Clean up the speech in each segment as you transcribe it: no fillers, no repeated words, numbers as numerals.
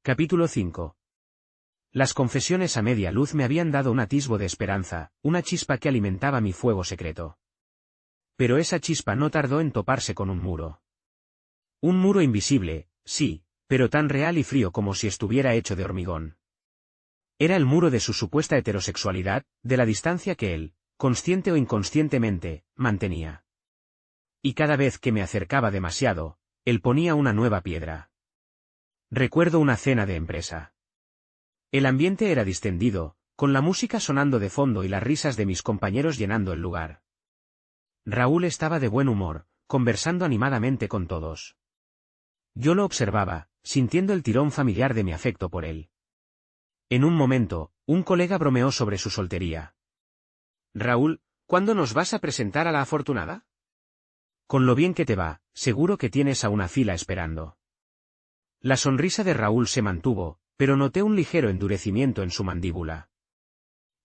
Capítulo 5. Las confesiones a media luz me habían dado un atisbo de esperanza, una chispa que alimentaba mi fuego secreto. Pero esa chispa no tardó en toparse con un muro. Un muro invisible, sí, pero tan real y frío como si estuviera hecho de hormigón. Era el muro de su supuesta heterosexualidad, de la distancia que él, consciente o inconscientemente, mantenía. Y cada vez que me acercaba demasiado, él ponía una nueva piedra. Recuerdo una cena de empresa. El ambiente era distendido, con la música sonando de fondo y las risas de mis compañeros llenando el lugar. Raúl estaba de buen humor, conversando animadamente con todos. Yo lo observaba, sintiendo el tirón familiar de mi afecto por él. En un momento, un colega bromeó sobre su soltería. «Raúl, ¿cuándo nos vas a presentar a la afortunada?» «Con lo bien que te va, seguro que tienes a una fila esperando». La sonrisa de Raúl se mantuvo, pero noté un ligero endurecimiento en su mandíbula.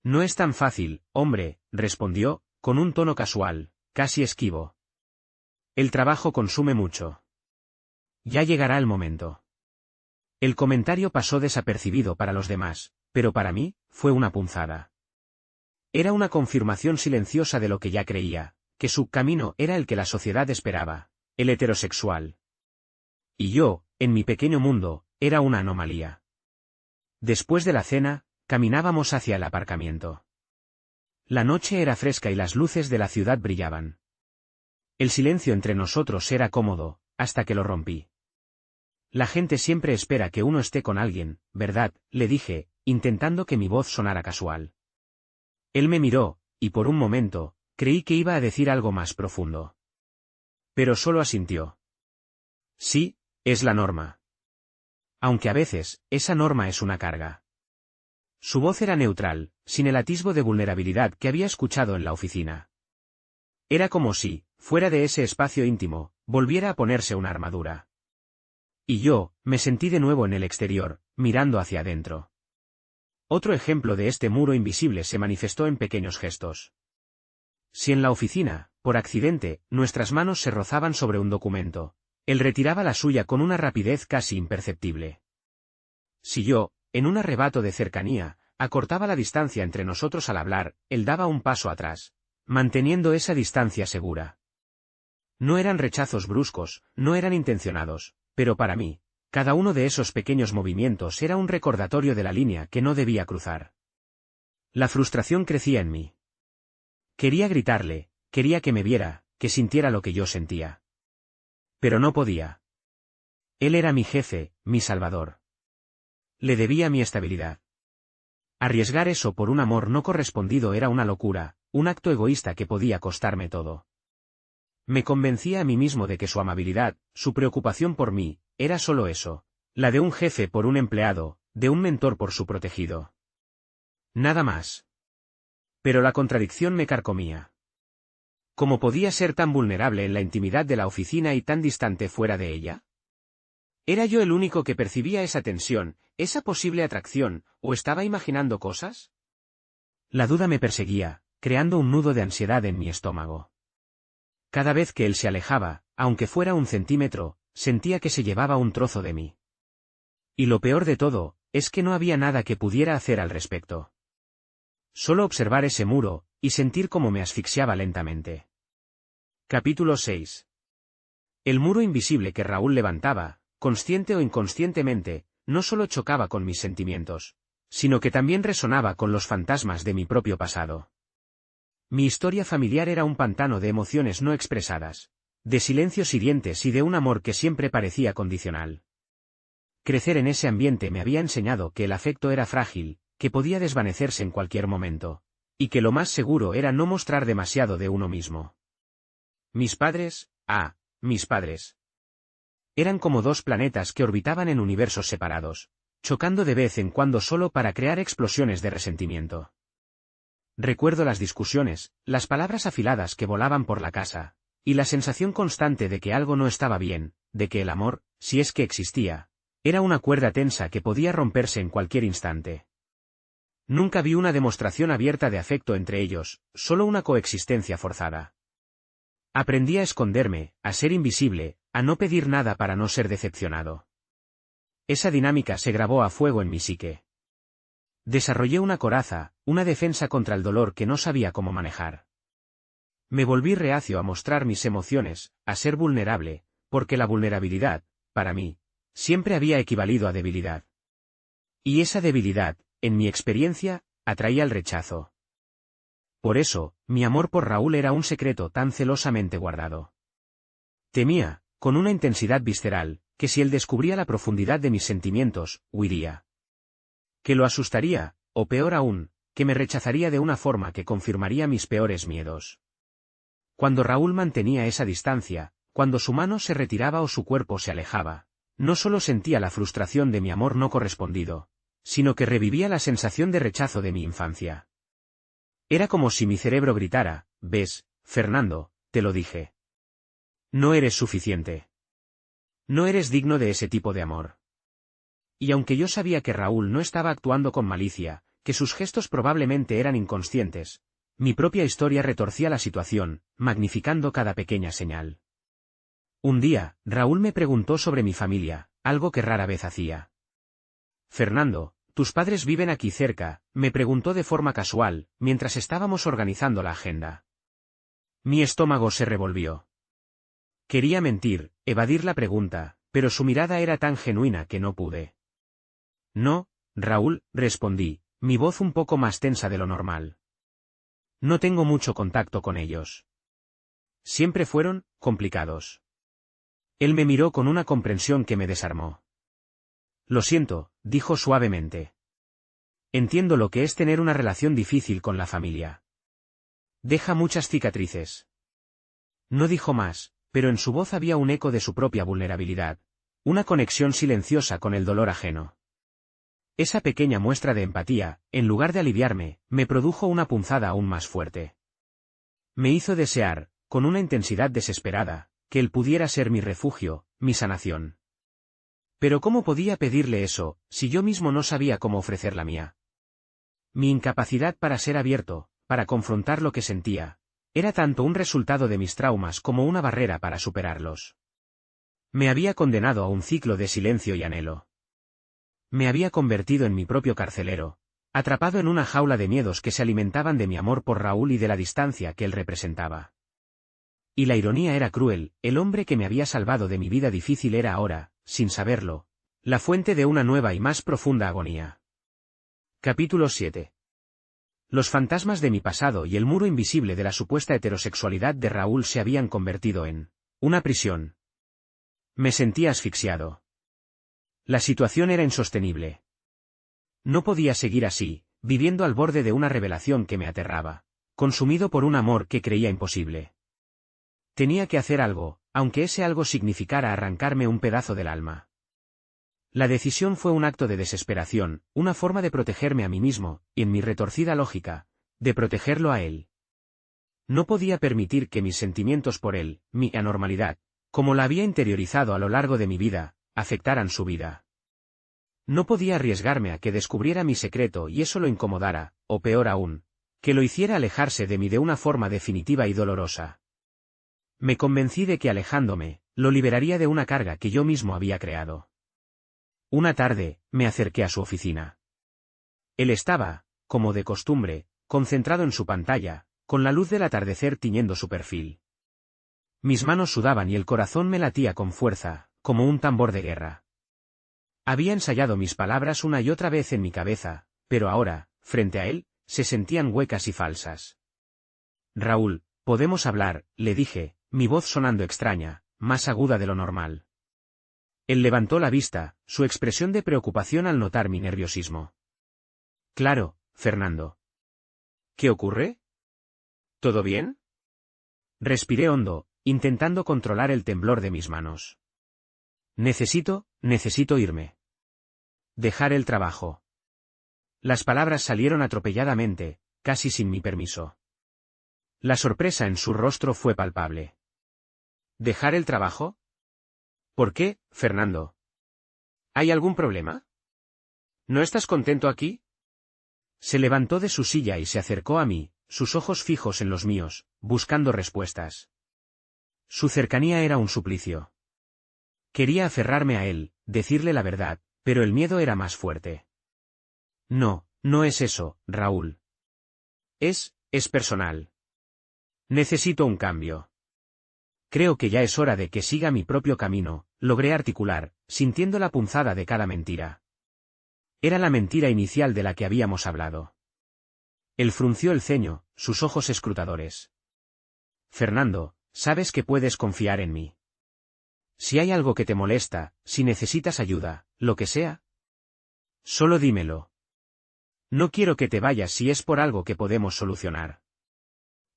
«No es tan fácil, hombre», respondió, con un tono casual, casi esquivo. «El trabajo consume mucho. Ya llegará el momento». El comentario pasó desapercibido para los demás, pero para mí, fue una punzada. Era una confirmación silenciosa de lo que ya creía, que su camino era el que la sociedad esperaba, el heterosexual. Y yo, en mi pequeño mundo, era una anomalía. Después de la cena, caminábamos hacia el aparcamiento. La noche era fresca y las luces de la ciudad brillaban. El silencio entre nosotros era cómodo, hasta que lo rompí. «La gente siempre espera que uno esté con alguien, ¿verdad?», le dije, intentando que mi voz sonara casual. Él me miró, y por un momento, creí que iba a decir algo más profundo. Pero solo asintió. «Sí, es la norma. Aunque a veces, esa norma es una carga». Su voz era neutral, sin el atisbo de vulnerabilidad que había escuchado en la oficina. Era como si, fuera de ese espacio íntimo, volviera a ponerse una armadura. Y yo, me sentí de nuevo en el exterior, mirando hacia adentro. Otro ejemplo de este muro invisible se manifestó en pequeños gestos. Si en la oficina, por accidente, nuestras manos se rozaban sobre un documento, él retiraba la suya con una rapidez casi imperceptible. Si yo, en un arrebato de cercanía, acortaba la distancia entre nosotros al hablar, él daba un paso atrás, manteniendo esa distancia segura. No eran rechazos bruscos, no eran intencionados, pero para mí, cada uno de esos pequeños movimientos era un recordatorio de la línea que no debía cruzar. La frustración crecía en mí. Quería gritarle, quería que me viera, que sintiera lo que yo sentía. Pero no podía. Él era mi jefe, mi salvador. Le debía mi estabilidad. Arriesgar eso por un amor no correspondido era una locura, un acto egoísta que podía costarme todo. Me convencía a mí mismo de que su amabilidad, su preocupación por mí, era solo eso, la de un jefe por un empleado, de un mentor por su protegido. Nada más. Pero la contradicción me carcomía. ¿Cómo podía ser tan vulnerable en la intimidad de la oficina y tan distante fuera de ella? ¿Era yo el único que percibía esa tensión, esa posible atracción, o estaba imaginando cosas? La duda me perseguía, creando un nudo de ansiedad en mi estómago. Cada vez que él se alejaba, aunque fuera un centímetro, sentía que se llevaba un trozo de mí. Y lo peor de todo, es que no había nada que pudiera hacer al respecto. Solo observar ese muro, y sentir cómo me asfixiaba lentamente. Capítulo 6. El muro invisible que Raúl levantaba, consciente o inconscientemente, no solo chocaba con mis sentimientos, sino que también resonaba con los fantasmas de mi propio pasado. Mi historia familiar era un pantano de emociones no expresadas, de silencios hirientes y de un amor que siempre parecía condicional. Crecer en ese ambiente me había enseñado que el afecto era frágil, que podía desvanecerse en cualquier momento, y que lo más seguro era no mostrar demasiado de uno mismo. Mis padres, mis padres. Eran como dos planetas que orbitaban en universos separados, chocando de vez en cuando solo para crear explosiones de resentimiento. Recuerdo las discusiones, las palabras afiladas que volaban por la casa, y la sensación constante de que algo no estaba bien, de que el amor, si es que existía, era una cuerda tensa que podía romperse en cualquier instante. Nunca vi una demostración abierta de afecto entre ellos, solo una coexistencia forzada. Aprendí a esconderme, a ser invisible, a no pedir nada para no ser decepcionado. Esa dinámica se grabó a fuego en mi psique. Desarrollé una coraza, una defensa contra el dolor que no sabía cómo manejar. Me volví reacio a mostrar mis emociones, a ser vulnerable, porque la vulnerabilidad, para mí, siempre había equivalido a debilidad. Y esa debilidad, en mi experiencia, atraía el rechazo. Por eso, mi amor por Raúl era un secreto tan celosamente guardado. Temía, con una intensidad visceral, que si él descubría la profundidad de mis sentimientos, huiría. Que lo asustaría, o peor aún, que me rechazaría de una forma que confirmaría mis peores miedos. Cuando Raúl mantenía esa distancia, cuando su mano se retiraba o su cuerpo se alejaba, no solo sentía la frustración de mi amor no correspondido, sino que revivía la sensación de rechazo de mi infancia. Era como si mi cerebro gritara: «¿Ves, Fernando? Te lo dije. No eres suficiente. No eres digno de ese tipo de amor». Y aunque yo sabía que Raúl no estaba actuando con malicia, que sus gestos probablemente eran inconscientes, mi propia historia retorcía la situación, magnificando cada pequeña señal. Un día, Raúl me preguntó sobre mi familia, algo que rara vez hacía. «Fernando, tus padres viven aquí cerca», me preguntó de forma casual, mientras estábamos organizando la agenda. Mi estómago se revolvió. Quería mentir, evadir la pregunta, pero su mirada era tan genuina que no pude. «No, Raúl», respondí, mi voz un poco más tensa de lo normal. «No tengo mucho contacto con ellos. Siempre fueron complicados». Él me miró con una comprensión que me desarmó. «Lo siento», dijo suavemente. «Entiendo lo que es tener una relación difícil con la familia. Deja muchas cicatrices». No dijo más, pero en su voz había un eco de su propia vulnerabilidad, una conexión silenciosa con el dolor ajeno. Esa pequeña muestra de empatía, en lugar de aliviarme, me produjo una punzada aún más fuerte. Me hizo desear, con una intensidad desesperada, que él pudiera ser mi refugio, mi sanación. Pero ¿cómo podía pedirle eso, si yo mismo no sabía cómo ofrecer la mía? Mi incapacidad para ser abierto, para confrontar lo que sentía, era tanto un resultado de mis traumas como una barrera para superarlos. Me había condenado a un ciclo de silencio y anhelo. Me había convertido en mi propio carcelero, atrapado en una jaula de miedos que se alimentaban de mi amor por Raúl y de la distancia que él representaba. Y la ironía era cruel, el hombre que me había salvado de mi vida difícil era ahora, sin saberlo, la fuente de una nueva y más profunda agonía. Capítulo 7. Los fantasmas de mi pasado y el muro invisible de la supuesta heterosexualidad de Raúl se habían convertido en una prisión. Me sentía asfixiado. La situación era insostenible. No podía seguir así, viviendo al borde de una revelación que me aterraba, consumido por un amor que creía imposible. Tenía que hacer algo, aunque ese algo significara arrancarme un pedazo del alma. La decisión fue un acto de desesperación, una forma de protegerme a mí mismo, y en mi retorcida lógica, de protegerlo a él. No podía permitir que mis sentimientos por él, mi anormalidad, como la había interiorizado a lo largo de mi vida, afectaran su vida. No podía arriesgarme a que descubriera mi secreto y eso lo incomodara, o peor aún, que lo hiciera alejarse de mí de una forma definitiva y dolorosa. Me convencí de que alejándome, lo liberaría de una carga que yo mismo había creado. Una tarde, me acerqué a su oficina. Él estaba, como de costumbre, concentrado en su pantalla, con la luz del atardecer tiñendo su perfil. Mis manos sudaban y el corazón me latía con fuerza, como un tambor de guerra. Había ensayado mis palabras una y otra vez en mi cabeza, pero ahora, frente a él, se sentían huecas y falsas. «Raúl, podemos hablar», le dije, mi voz sonando extraña, más aguda de lo normal. Él levantó la vista, su expresión de preocupación al notar mi nerviosismo. «Claro, Fernando». «¿Qué ocurre? ¿Todo bien?» Respiré hondo, intentando controlar el temblor de mis manos. Necesito irme. Dejar el trabajo». Las palabras salieron atropelladamente, casi sin mi permiso. La sorpresa en su rostro fue palpable. «¿Dejar el trabajo? ¿Por qué, Fernando? ¿Hay algún problema? ¿No estás contento aquí?» Se levantó de su silla y se acercó a mí, sus ojos fijos en los míos, buscando respuestas. Su cercanía era un suplicio. Quería aferrarme a él, decirle la verdad, Pero el miedo era más fuerte. No, no es eso, Raúl. Es personal. Necesito un cambio. Creo que ya es hora de que siga mi propio camino, logré articular, sintiendo la punzada de cada mentira. Era la mentira inicial de la que habíamos hablado. Él frunció el ceño, sus ojos escrutadores. Fernando, sabes que puedes confiar en mí. Si hay algo que te molesta, si necesitas ayuda, lo que sea, solo dímelo. No quiero que te vayas si es por algo que podemos solucionar.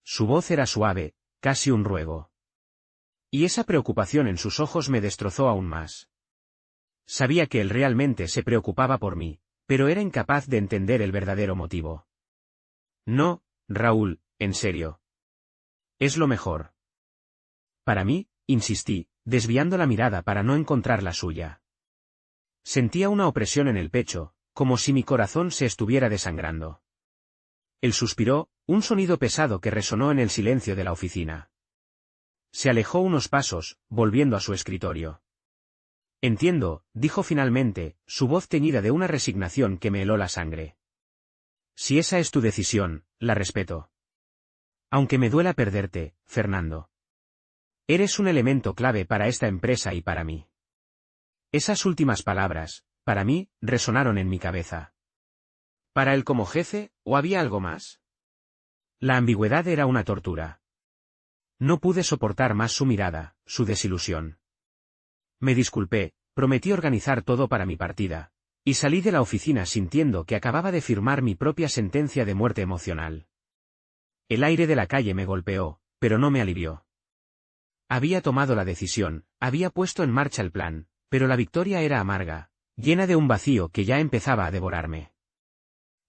Su voz era suave, casi un ruego. Y esa preocupación en sus ojos me destrozó aún más. Sabía que él realmente se preocupaba por mí, pero era incapaz de entender el verdadero motivo. No, Raúl, en serio. Es lo mejor. Para mí, insistí, desviando la mirada para no encontrar la suya. Sentía una opresión en el pecho, como si mi corazón se estuviera desangrando. Él suspiró, un sonido pesado que resonó en el silencio de la oficina. Se alejó unos pasos, volviendo a su escritorio. Entiendo, dijo finalmente, su voz teñida de una resignación que me heló la sangre. Si esa es tu decisión, la respeto. Aunque me duela perderte, Fernando. Eres un elemento clave para esta empresa y para mí. Esas últimas palabras, para mí, resonaron en mi cabeza. ¿Para él como jefe, o había algo más? La ambigüedad era una tortura. No pude soportar más su mirada, su desilusión. Me disculpé, prometí organizar todo para mi partida, y salí de la oficina sintiendo que acababa de firmar mi propia sentencia de muerte emocional. El aire de la calle me golpeó, pero no me alivió. Había tomado la decisión, había puesto en marcha el plan, pero la victoria era amarga, llena de un vacío que ya empezaba a devorarme.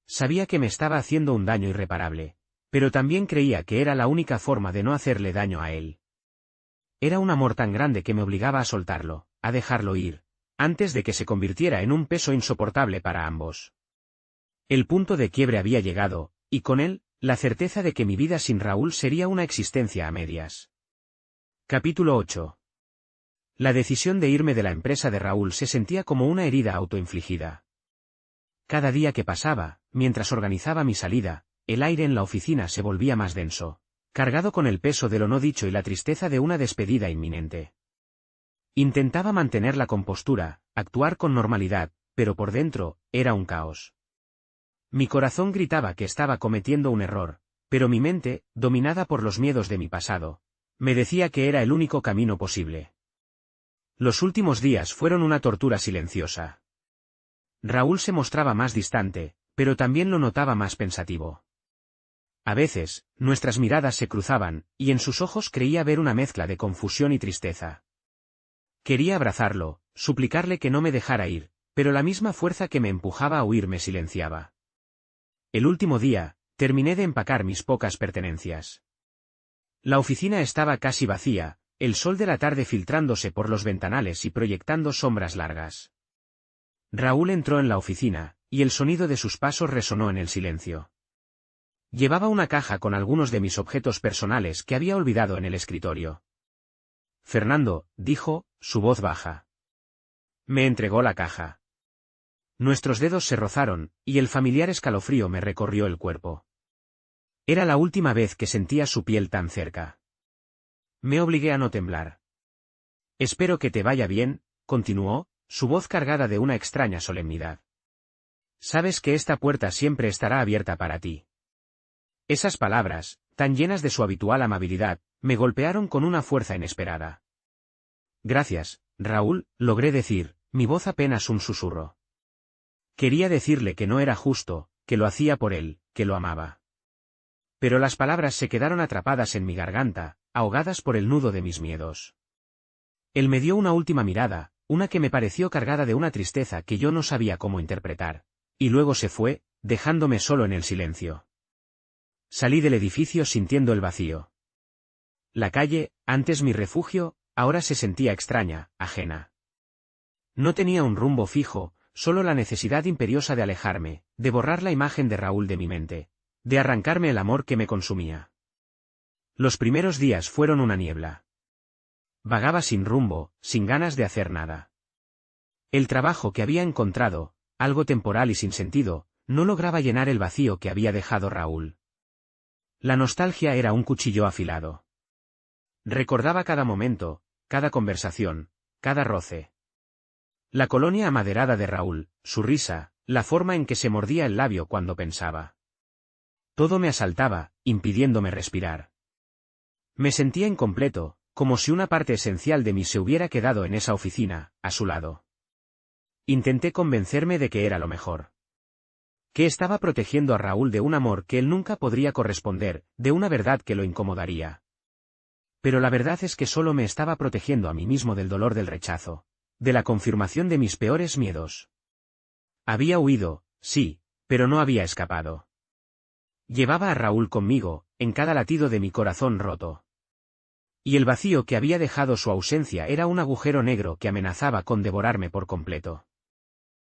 Sabía que me estaba haciendo un daño irreparable, pero también creía que era la única forma de no hacerle daño a él. Era un amor tan grande que me obligaba a soltarlo, a dejarlo ir, antes de que se convirtiera en un peso insoportable para ambos. El punto de quiebre había llegado, y con él, la certeza de que mi vida sin Raúl sería una existencia a medias. Capítulo 8. La decisión de irme de la empresa de Raúl se sentía como una herida autoinfligida. Cada día que pasaba, mientras organizaba mi salida, el aire en la oficina se volvía más denso, cargado con el peso de lo no dicho y la tristeza de una despedida inminente. Intentaba mantener la compostura, actuar con normalidad, pero por dentro, era un caos. Mi corazón gritaba que estaba cometiendo un error, pero mi mente, dominada por los miedos de mi pasado, me decía que era el único camino posible. Los últimos días fueron una tortura silenciosa. Raúl se mostraba más distante, pero también lo notaba más pensativo. A veces, nuestras miradas se cruzaban, y en sus ojos creía ver una mezcla de confusión y tristeza. Quería abrazarlo, suplicarle que no me dejara ir, pero la misma fuerza que me empujaba a huir me silenciaba. El último día, terminé de empacar mis pocas pertenencias. La oficina estaba casi vacía, el sol de la tarde filtrándose por los ventanales y proyectando sombras largas. Raúl entró en la oficina, y el sonido de sus pasos resonó en el silencio. Llevaba una caja con algunos de mis objetos personales que había olvidado en el escritorio. Fernando, dijo, su voz baja. Me entregó la caja. Nuestros dedos se rozaron, y el familiar escalofrío me recorrió el cuerpo. Era la última vez que sentía su piel tan cerca. Me obligué a no temblar. Espero que te vaya bien, continuó, su voz cargada de una extraña solemnidad. Sabes que esta puerta siempre estará abierta para ti. Esas palabras, tan llenas de su habitual amabilidad, me golpearon con una fuerza inesperada. Gracias, Raúl, logré decir, mi voz apenas un susurro. Quería decirle que no era justo, que lo hacía por él, que lo amaba. Pero las palabras se quedaron atrapadas en mi garganta, ahogadas por el nudo de mis miedos. Él me dio una última mirada, una que me pareció cargada de una tristeza que yo no sabía cómo interpretar, y luego se fue, dejándome solo en el silencio. Salí del edificio sintiendo el vacío. La calle, antes mi refugio, ahora se sentía extraña, ajena. No tenía un rumbo fijo, solo la necesidad imperiosa de alejarme, de borrar la imagen de Raúl de mi mente, de arrancarme el amor que me consumía. Los primeros días fueron una niebla. Vagaba sin rumbo, sin ganas de hacer nada. El trabajo que había encontrado, algo temporal y sin sentido, no lograba llenar el vacío que había dejado Raúl. La nostalgia era un cuchillo afilado. Recordaba cada momento, cada conversación, cada roce. La colonia amaderada de Raúl, su risa, la forma en que se mordía el labio cuando pensaba. Todo me asaltaba, impidiéndome respirar. Me sentía incompleto, como si una parte esencial de mí se hubiera quedado en esa oficina, a su lado. Intenté convencerme de que era lo mejor. Que estaba protegiendo a Raúl de un amor que él nunca podría corresponder, de una verdad que lo incomodaría. Pero la verdad es que solo me estaba protegiendo a mí mismo del dolor del rechazo, de la confirmación de mis peores miedos. Había huido, sí, pero no había escapado. Llevaba a Raúl conmigo, en cada latido de mi corazón roto. Y el vacío que había dejado su ausencia era un agujero negro que amenazaba con devorarme por completo.